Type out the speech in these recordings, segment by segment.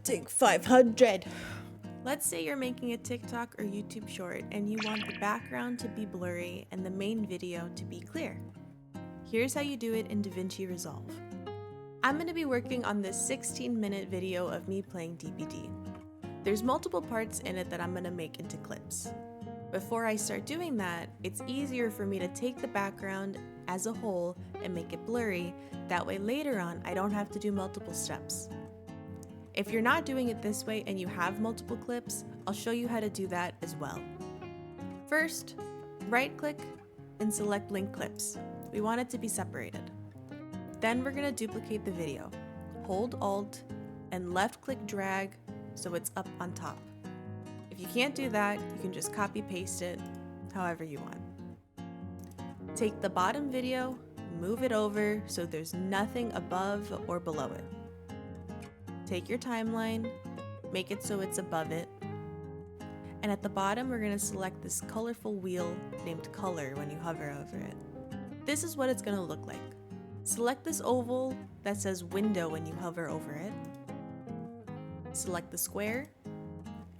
Take 500. Let's say you're making a TikTok or YouTube short and you want the background to be blurry and the main video to be clear. Here's how you do it in Davinci Resolve. I'm going to be working on this 16-minute video of me playing DBD. There's multiple parts in it that I'm going to make into clips. Before I start doing that, it's easier for me to take the background as a whole and make it blurry. That way later on, I don't have to do multiple steps. If you're not doing it this way and you have multiple clips, I'll show you how to do that as well. First, right-click and select Link Clips. We want it to be separated. Then we're going to duplicate the video. Hold Alt and left-click drag so it's up on top. If you can't do that, you can just copy-paste it however you want. Take the bottom video, move it over so there's nothing above or below it. Take your timeline, make it so it's above it, and at the bottom we're going to select this colorful wheel named Color when you hover over it. This is what it's going to look like. Select this oval that says Window when you hover over it. Select the square,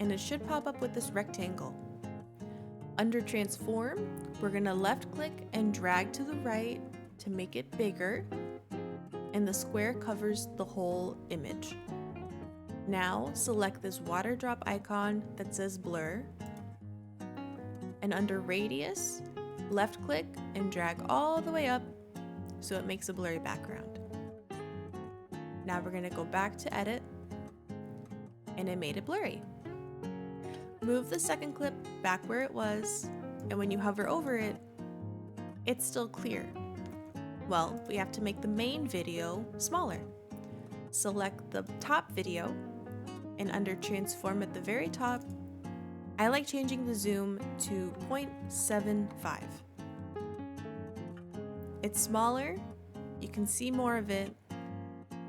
and it should pop up with this rectangle. Under Transform, we're going to left-click and drag to the right to make it bigger, and the square covers the whole image. Now select this water drop icon that says Blur, and under Radius, left click and drag all the way up so it makes a blurry background. Now we're going to go back to Edit, and it made it blurry. Move the second clip back where it was, and when you hover over it, it's still clear. Well, we have to make the main video smaller. Select the top video, and under Transform at the very top, I like changing the zoom to 0.75. It's smaller, you can see more of it,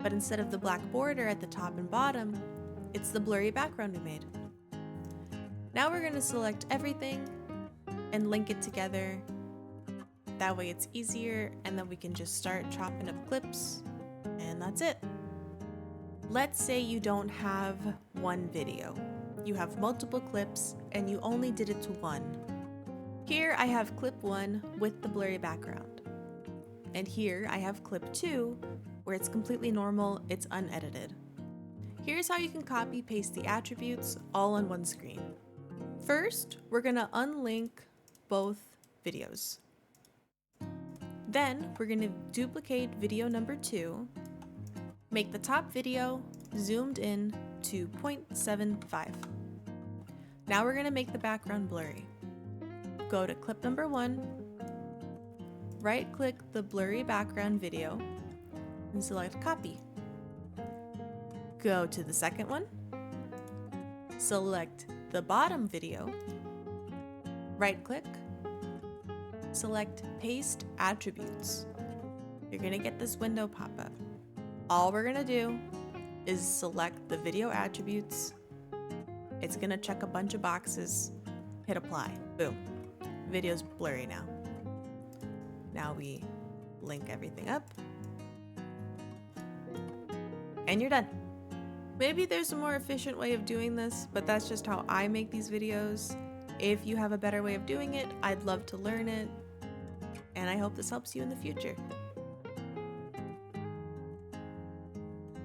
but instead of the black border at the top and bottom, it's the blurry background we made. Now we're going to select everything and link it together. That way it's easier, and then we can just start chopping up clips, and that's it. Let's say you don't have one video. You have multiple clips, and you only did it to one. Here I have clip 1 with the blurry background. And here I have clip 2, where it's completely normal, it's unedited. Here's how you can copy-paste the attributes all on one screen. First, we're gonna unlink both videos. Then we're gonna duplicate video number 2, make the top video zoomed in to 0.75. Now we're gonna make the background blurry. Go to clip number 1, right-click the blurry background video, and select Copy. Go to the second one, select the bottom video, right-click, select Paste Attributes. You're gonna get this window pop up. All we're gonna do is select the video attributes. It's gonna check a bunch of boxes, hit apply, boom. Video's blurry now. Now we link everything up, and you're done. Maybe there's a more efficient way of doing this, but that's just how I make these videos. If you have a better way of doing it, I'd love to learn it, and I hope this helps you in the future.